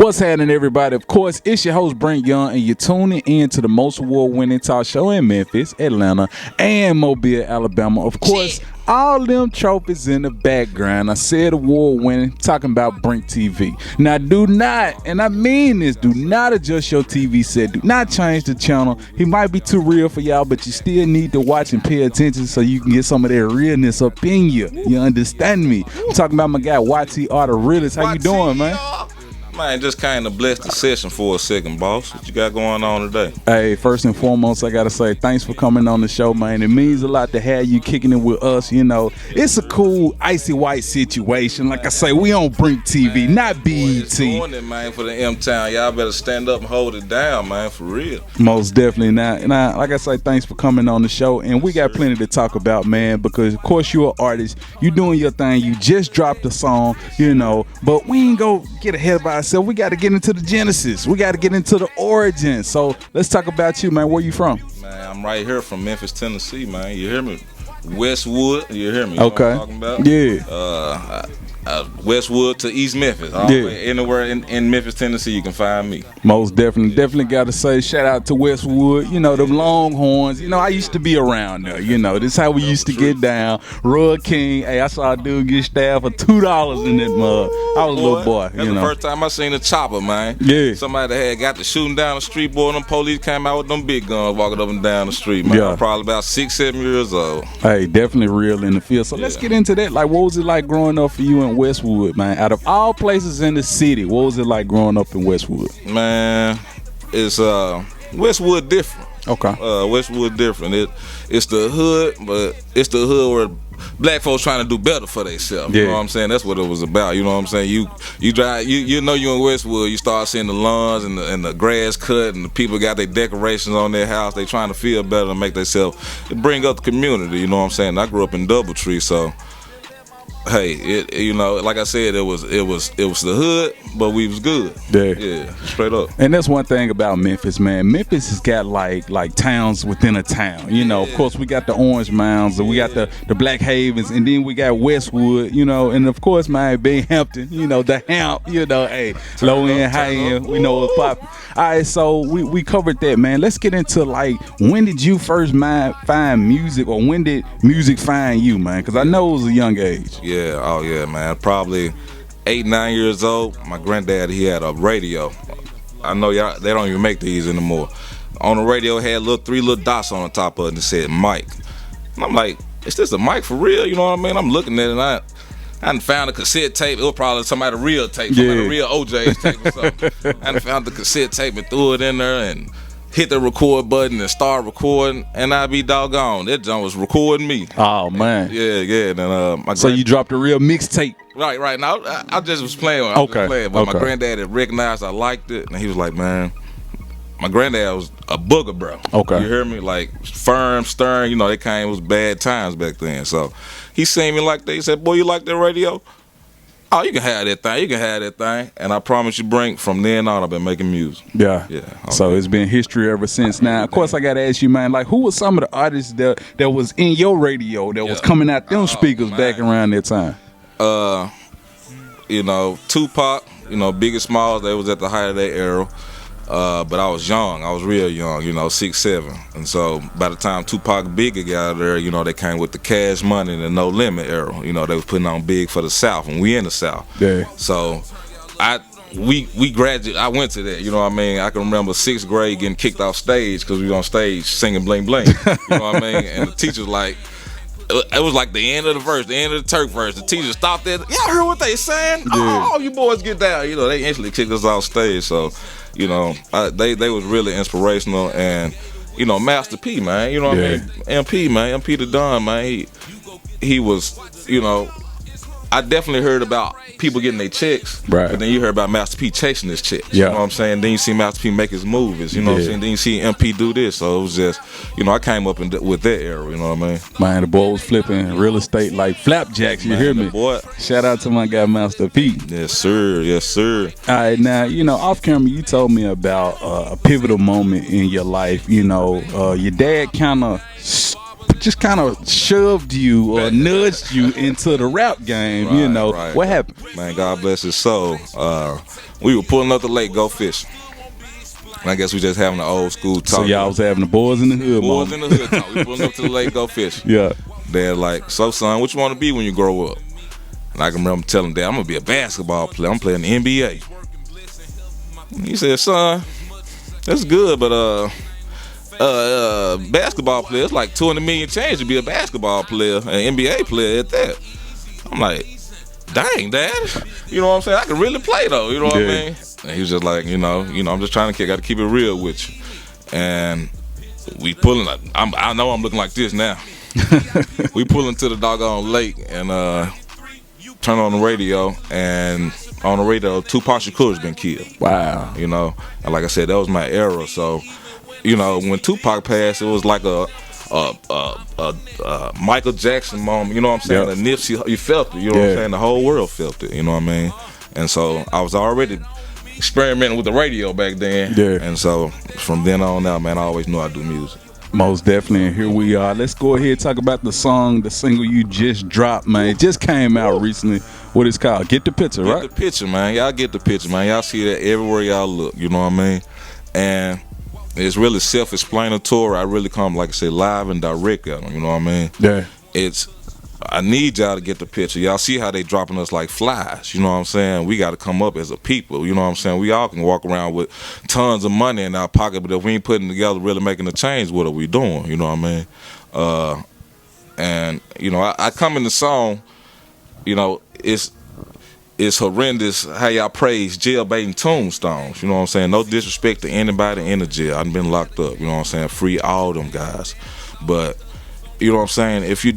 What's happening, everybody? Of course, it's your host, Brink Young, and you're tuning in to the most award-winning talk show in Memphis, Atlanta, and Mobile, Alabama. Of course, all them trophies in the background. I said award-winning, talking about BrinkTV. Now, do not, and I mean this, do not adjust your TV set. Do not change the channel. He might be too real for y'all, but you still need to watch and pay attention so you can get some of that realness up in you. You understand me? I'm talking about my guy, YTR, the Realest. How you doing, man? Man, just kind of bless the session for a second, boss. What you got going on today? Hey, first and foremost, I gotta say thanks for coming on the show, man. It means a lot to have you kicking it with us. You know, it's a cool icy white situation. Like I say, we on BrinkTV, not BET. It's doing it, man, for the M-Town. Y'all better stand up and hold it down, man, for real. Most definitely. Now, like I say, thanks for coming on the show, and we got plenty to talk about, man. Because of course you're an artist, you doing your thing. You just dropped a song, you know, but we ain't go get ahead of ourselves. We got to get into the genesis. We got to get into the origin. So let's talk about you, man. Where you from? Man, I'm right here from Memphis, Tennessee, man. You hear me? Westwood, you hear me? You okay. Know what I'm talking about? Yeah. Westwood to East Memphis. Anywhere in Memphis, Tennessee, you can find me. Most definitely got to say shout out to Westwood. You know, them Longhorns. You know, I used to be around there. You know, this is how we used to get down. Roy King. Hey, I saw a dude get stabbed for $2 in that mud. I was a little boy. That's the first time I seen a chopper, man. Yeah. Somebody that had got to shooting down the street, boy, and them police came out with them big guns walking up and down the street, man. Yeah. I was probably about 6-7 years old. Hey, definitely real in the field. So let's get into that. Like, what was it like growing up for you in Westwood, man? Out of all places in the city, what was it like growing up in Westwood? Man, it's Westwood different. Okay. Westwood different. It's the hood, but it's the hood where black folks trying to do better for themselves. Yeah. You know what I'm saying? That's what it was about. You know what I'm saying? You drive. You know you in Westwood. You start seeing the lawns and the grass cut, and the people got their decorations on their house. They trying to feel better and make themselves. It bring up the community. You know what I'm saying? I grew up in Doubletree, so. Hey, you know, like I said, it was the hood, but we was good. Yeah, straight up. And that's one thing about Memphis, man. Memphis has got like towns within a town. You know, of course we got the Orange Mounds, and we got the Black Havens, and then we got Westwood. You know, and of course, man, Binghampton. You know, the Hamp. You know, hey, low end, high end. We know what's popping. All right, so we covered that, man. Let's get into like when did you first find music, or when did music find you, man? Because I know it was a young age. Yeah, oh yeah, man. Probably 8-9 years old. My granddad, he had a radio. I know y'all, they don't even make these anymore. On the radio, it had three little dots on the top of it and it said mic. And I'm like, is this a mic for real? You know what I mean? I'm looking at it and I done found a cassette tape. It was probably somebody real tape, somebody real OJ's tape or something. I done found the cassette tape and threw it in there and hit the record button and start recording, and I be doggone. That junk was recording me. Oh man. Yeah. And so you dropped a real mixtape. Right. Now I just was playing. But my granddad had recognized I liked it, and he was like, man. My granddad was a booger, bro. Okay. You hear me? Like firm, stern. You know, it was bad times back then. So he seen me like that. He said, "Boy, you like that radio? Oh, you can have that thing. You can have that thing." And I promise you, Brink, from then on, I've been making music. Yeah. Okay. So it's been history ever since. Now, of course, I got to ask you, man, like, who was some of the artists that was in your radio that was coming out them speakers back around that time? You know, Tupac, you know, Biggie Smalls, they was at the height of their era. But I was young. I was real young, you know, 6'7". And so by the time Tupac and Biggie got out there, you know, they came with the Cash Money and the No Limit era. You know, they was putting on big for the South, and we in the South. Yeah. So we graduated. I went to that, you know what I mean? I can remember 6th grade getting kicked off stage because we was on stage singing Bling Bling. You know what I mean? And the teacher's like, it was like the end of the verse, the end of the Turk verse. The teacher stopped there. Y'all heard what they saying? Yeah. Oh, you boys get down. You know, they instantly kicked us off stage. So, you know, they was really inspirational. And, you know, Master P, man. You know what I mean? MP, man. MP the Don, man. He was, you know, I definitely heard about people getting their checks, right? But then you heard about Master P chasing his checks. You know what I'm saying? Then you see Master P make his movies. You know what I'm saying? Then you see MP do this. So it was just, you know, I came up with that era. You know what I mean? Man, the boy was flipping real estate like flapjacks. You hear me? Boy. Shout out to my guy Master P. Yes, sir. Yes, sir. All right, now, you know, off camera, you told me about a pivotal moment in your life. You know, your dad kind of just kind of shoved you or nudged you into the rap game. Right, you know, right. what happened? Man, God bless his soul. We were pulling up the lake, go fishing. And I guess we just having an old school talk. So y'all was having the boys in the hood, boys moment. in the hood talk. We pulling up to the lake, go fishing. Yeah. They're like, so son, what you want to be when you grow up? And I can remember telling Dad, I'm gonna be a basketball player. I'm playing the NBA. He said, son, that's good, but basketball player, it's like 200 million change to be a basketball player, an NBA player at that. I'm like, dang, Dad, you know what I'm saying? I can really play though, you know what I mean? And he was just like, you know, I'm just trying to got to keep it real with you. And we pulling. I know I'm looking like this now. We pulling to the doggone lake and turn on the radio, and on the radio, Tupac Shakur's been killed. Wow. You know, and like I said, that was my era. So, you know, when Tupac passed, it was like a Michael Jackson moment. You know what I'm saying? Yep. A Nipsey, you felt it. You know what I'm saying? The whole world felt it. You know what I mean? And so I was already experimenting with the radio back then. Yeah. And so from then on out, man, I always knew I do music. Most definitely, and here we are. Let's go ahead and talk about the single you just dropped, man. It just came out recently. What it's called? Get the Picture, right? Get the picture, man. Y'all get the picture, man. Y'all see that everywhere y'all look. You know what I mean? And it's really self-explanatory. I really come, like I said, live and direct at them. You know what I mean? Yeah. I need y'all to get the picture. Y'all see how they dropping us like flies. You know what I'm saying? We got to come up as a people. You know what I'm saying? We all can walk around with tons of money in our pocket, but if we ain't putting together really making a change, what are we doing? You know what I mean? And, you know, I come in the song, you know, it's horrendous how y'all praise jailbaiting tombstones. You know what I'm saying? No disrespect to anybody in the jail. I've been locked up. You know what I'm saying? Free all them guys. But you know what I'm saying? If you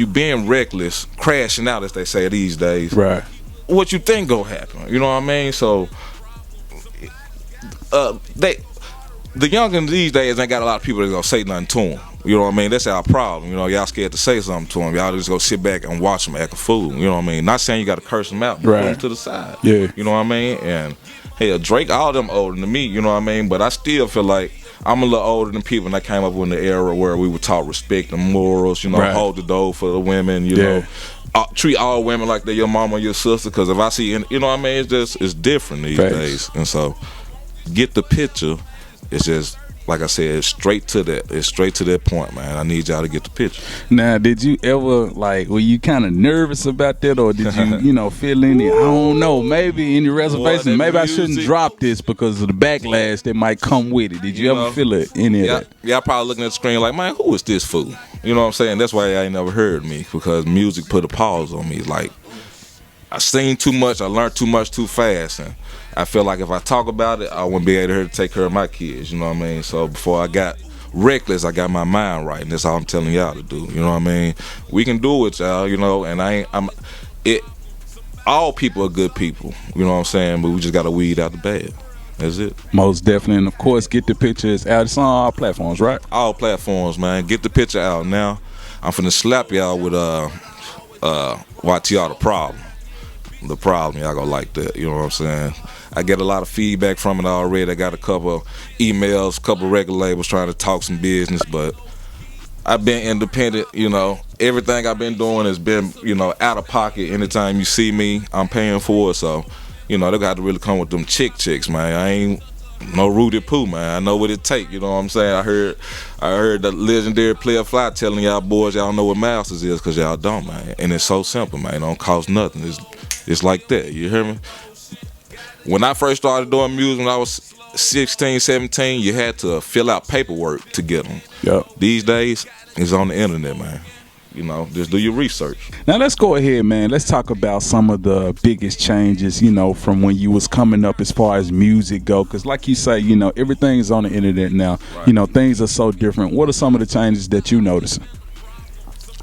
being reckless, crashing out, as they say these days, Right. what you think gonna happen? You know what I mean? So, the youngins these days ain't got a lot of people that gonna say nothing to them. You know what I mean? That's our problem. You know, y'all scared to say something to them. Y'all just go sit back and watch them act a fool. You know what I mean? Not saying you got to curse them out, but put them to the side. Yeah. You know what I mean? And hell, Drake, all of them older than me. You know what I mean? But I still feel like I'm a little older than people, and I came up in the era where we were taught respect and morals, you know, hold the door for the women, you know, treat all women like they're your mama or your sister, because if I see, you know what I mean, it's different these days. And so, get the picture. It's just, like I said, it's straight to that point, man. I need y'all to get the picture. Now, did you ever, were you kind of nervous about that, or did you, feel any, I don't know, maybe any reservations? Maybe I shouldn't drop this because of the backlash that might come with it. Did you ever feel any of that? Yeah, probably looking at the screen like, man, who is this fool? You know what I'm saying? That's why I ain't never heard me, because music put a pause on me. Like, I seen too much, I learned too much too fast, and I feel like if I talk about it, I wouldn't be able to take care of my kids, you know what I mean? So before I got reckless, I got my mind right, and that's all I'm telling y'all to do, you know what I mean? We can do it, y'all, you know, and all people are good people, you know what I'm saying? But we just got to weed out the bad. That's it. Most definitely, and of course, Get the Picture is out. It's on all platforms, right? All platforms, man. Get the picture out now. I'm finna slap y'all with YTR, The Problem. Y'all gonna like that, you know what I'm saying? I get a lot of feedback from it already. I got a couple of emails, couple of record labels trying to talk some business, but I've been independent, you know. Everything I've been doing has been, you know, out of pocket. Anytime you see me, I'm paying for it. So, you know, they got to really come with them chicks, man. I ain't no Rudy Poo, man. I know what it take, you know what I'm saying? I heard the legendary Player Fly telling y'all boys y'all know what Masters is, because y'all don't, man. And it's so simple, man. It don't cost nothing. It's like that, you hear me? When I first started doing music when I was 16, 17, you had to fill out paperwork to get them. Yep. These days, it's on the internet, man. You know, just do your research. Now let's go ahead, man. Let's talk about some of the biggest changes, you know, from when you was coming up as far as music go. Because like you say, you know, everything's on the internet now. Right. You know, things are so different. What are some of the changes that you noticing?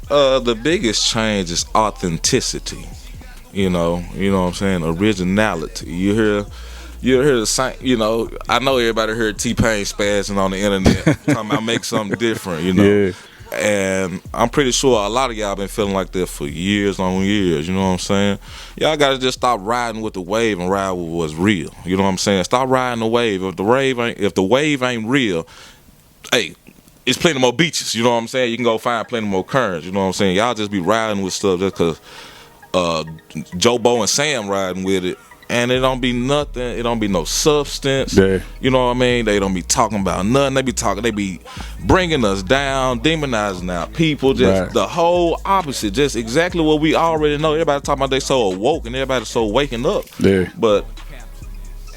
The biggest change is authenticity. You know what I'm saying? Originality. You hear the same, you know, I know everybody heard T-Pain spazzing on the internet talking about make something different, you know. Yeah. And I'm pretty sure a lot of y'all been feeling like that for years on years, you know what I'm saying? Y'all gotta just stop riding with the wave and ride with what's real. You know what I'm saying? Stop riding the wave. If the wave ain't real, hey, it's plenty more beaches. You know what I'm saying? You can go find plenty more currents. You know what I'm saying? Y'all just be riding with stuff just because Joe Bo and Sam riding with it. And it don't be nothing. It don't be no substance. Yeah. You know what I mean? They don't be talking about nothing. They be bringing us down, demonizing our people. Just the whole opposite. Just exactly what we already know. Everybody talking about they so awoke and everybody so waking up. Yeah. But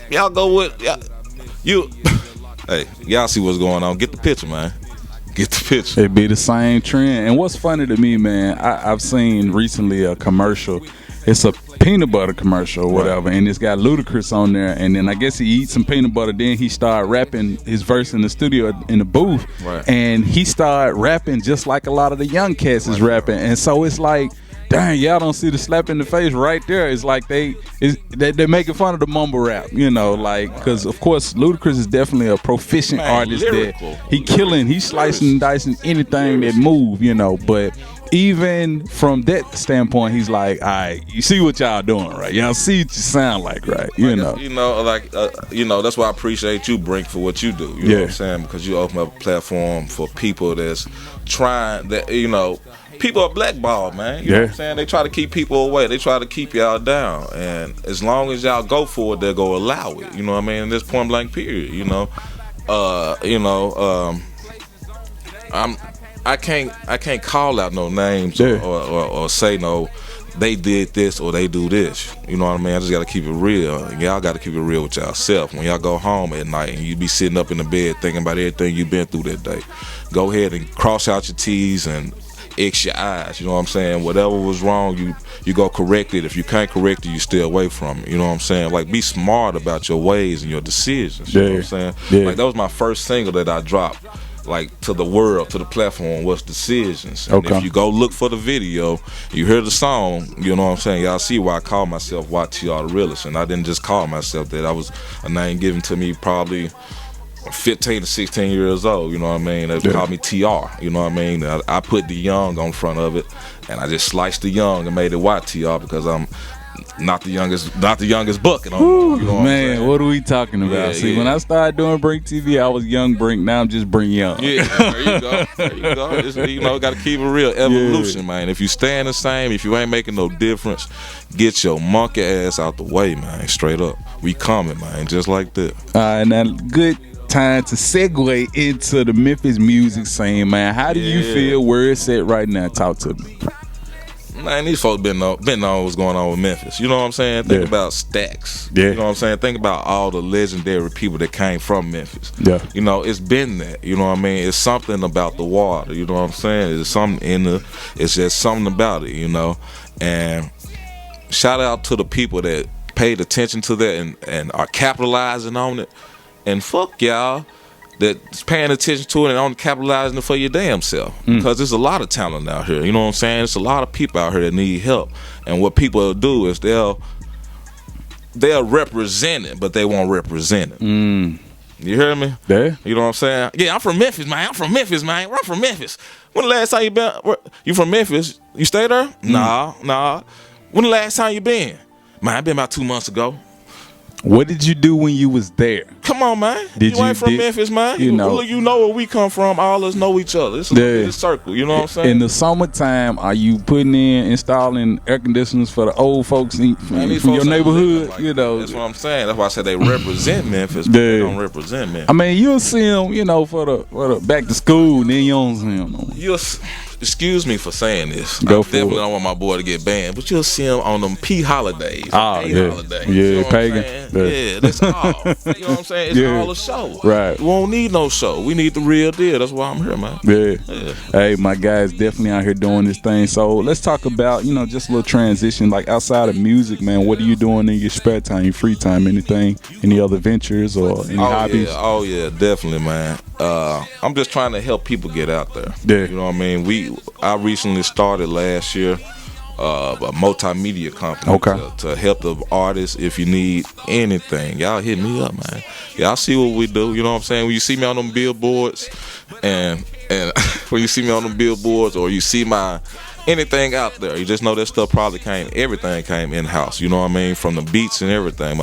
y'all go with you. Hey, y'all see what's going on. Get the picture, man. Get the picture. It be the same trend. And what's funny to me, man, I've seen recently a commercial. It's a peanut butter commercial or whatever, and it's got Ludacris on there. And then I guess he eats some peanut butter. Then he started rapping his verse in the studio in the booth, and he started rapping just like a lot of the young cats is rapping. And so it's like, dang, y'all don't see the slap in the face right there. It's like they're making fun of the mumble rap, you know, like, because of course Ludacris is definitely a proficient artist. Lyrical. That he's slicing and dicing anything that move, you know. But even from that standpoint, he's like, all right, you see what y'all doing, right? Y'all see what you sound like, right? You know. That's why I appreciate you, Brink, for what you do. You know what I'm saying? Because you open up a platform for people that's trying that, you know. People are blackballed, man. You know what I'm saying? They try to keep people away. They try to keep y'all down. And as long as y'all go for it, they'll go allow it. You know what I mean? In this point blank period, you know. I can't call out no names or say no, they did this or they do this. You know what I mean? I just gotta keep it real. Y'all gotta keep it real with yourself. When y'all go home at night and you be sitting up in the bed thinking about everything you've been through that day, go ahead and cross out your T's and X your I's. You know what I'm saying? Whatever was wrong, you go correct it. If you can't correct it, you stay away from it. You know what I'm saying? Like, be smart about your ways and your decisions. You know what I'm saying? Like, that was my first single that I dropped, like, to the world, to the platform, was Decisions. And if you go look for the video, you hear the song, you know what I'm saying? Y'all see why I call myself YTR the Realest. And I didn't just call myself that. That was a name given to me probably 15 to 16 years old, you know what I mean? They called me TR, you know what I mean? I put the young on front of it, and I just sliced the young and made it YTR because I'm not the youngest bucket on it. You know what are we talking about? See, when I started doing BrinkTV, I was young Brink. Now I'm just Brink Young. Yeah, there you go. There you go. It's, you know, got to keep it real. Evolution, man. If you staying the same, if you ain't making no difference, get your monkey ass out the way, man. Straight up. We coming, man. Just like that. All right, now good time to segue into the Memphis music scene, man. How do you feel where it's at right now? Talk to me. Man, these folks been know what's going on with Memphis. You know what I'm saying? Think about Stacks. You know what I'm saying? Think about all the legendary people that came from Memphis. You know, it's been that. You know what I mean? It's something about the water. You know what I'm saying? It's something it's just something about it, you know? And shout out to the people that paid attention to that and are capitalizing on it. And fuck y'all that's paying attention to it and only capitalizing it for your damn self. Because there's a lot of talent out here. You know what I'm saying? There's a lot of people out here that need help. And what people will do is they'll represent it, but they won't represent it. You hear me? Yeah. You know what I'm saying? Yeah, I'm from Memphis, man. I'm from Memphis. When the last time you been? You from Memphis? You stay there? Nah. When the last time you been? Man, I been about 2 months ago. What did you do when you was there? Come on, man. You ain't from Memphis, man. You know where we come from. All of us know each other. It's a circle. You know what I'm saying? In the summertime, are you installing air conditioners for the old folks from your neighborhood? Like, you know, that's what I'm saying. That's why I said they represent Memphis, but they don't represent Memphis. I mean, you'll see them, you know, for the back to school, and then you don't see them no more. Excuse me for saying this. I definitely don't want my boy to get banned, but you'll see him on them P holidays. Holidays. You know pagan. That's all. You know what I'm saying? It's all a show. Right. We won't need no show. We need the real deal. That's why I'm here, man. Hey, my guys definitely out here doing this thing. So let's talk about, you know, just a little transition. Like, outside of music, man, what are you doing in your spare time, your free time, anything? Any other ventures or any hobbies? Oh, yeah, definitely, man. I'm just trying to help people get out there. You know what I mean? I recently started last year a multimedia company to help the artists. If you need anything, y'all hit me up, man. Y'all see what we do. You know what I'm saying? When you see me on them billboards, and when you see me on them billboards, or you see my anything out there, you just know that stuff everything came in house. You know what I mean? From the beats and everything.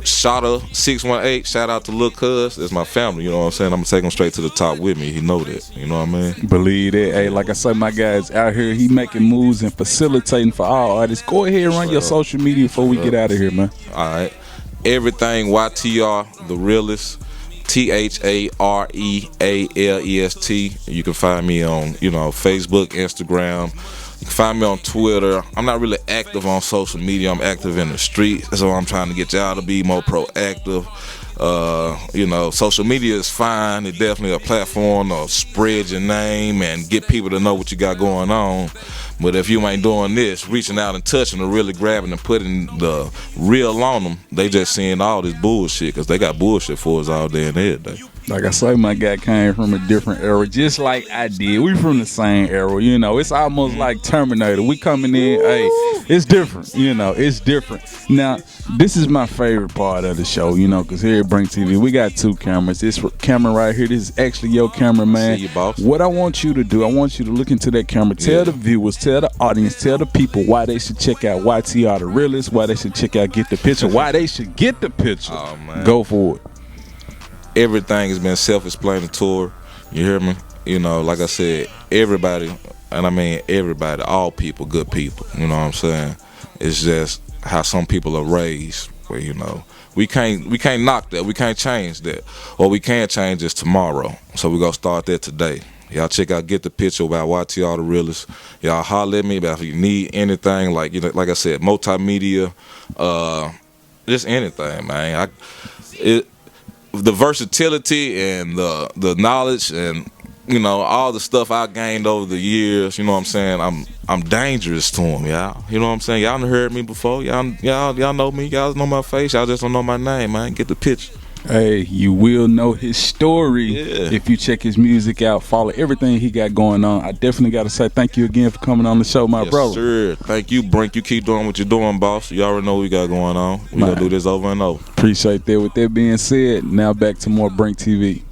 Shotta 618. Shout out to Lil Cuz. That's my family. You know what I'm saying? I'm gonna take him straight to the top with me. He know that. You know what I mean? Believe that. Hey, like I said, my guy's out here. He making moves and facilitating for all artists. Go ahead and run your social media before we get out of here, man. All right. Everything YTR, the Realest. THAREALEST. You can find me on, Facebook, Instagram. You can find me on Twitter. I'm not really active on social media. I'm active in the streets. So I'm trying to get y'all to be more proactive. Social media is fine. It's definitely a platform to spread your name and get people to know what you got going on. But if you ain't doing this, reaching out and touching or really grabbing and putting the real on them, they just seeing all this bullshit because they got bullshit for us all day and every day. Like I say, my guy came from a different era, just like I did. We from the same era, It's almost like Terminator. We coming in, hey, it's different, It's different. Now, this is my favorite part of the show, because here at BrinkTV, we got 2 cameras. This camera right here, this is actually your camera, man. See you, boss. What I want you to do, I want you to look into that camera. Tell the viewers, tell the audience, tell the people why they should check out YTR the Realest, why they should check out Get the Picture, why they should get the picture. Oh, man. Go for it. Everything has been self-explanatory. You hear me? Like I said, everybody, and I mean everybody, all people, good people. You know what I'm saying? It's just how some people are raised. Where we can't knock that. We can't change that. What we can change is tomorrow. So we gonna start that today. Y'all check out Get the Picture about YTR the Realest. Y'all holler at me about if you need anything, like like I said, multimedia, just anything, man. The versatility and the knowledge and all the stuff I gained over the years, you know what I'm saying? I'm dangerous to them, y'all. You know what I'm saying? Y'all done heard me before. Y'all know me. Y'all know my face. Y'all just don't know my name, man. Get the picture. Hey, you will know his story if you check his music out. Follow everything he got going on. I definitely got to say thank you again for coming on the show, my brother. Yes, sir. Thank you, Brink. You keep doing what you're doing, boss. You already know what we got going on. We gonna do this over and over. Appreciate that. With that being said, now back to more Brink TV.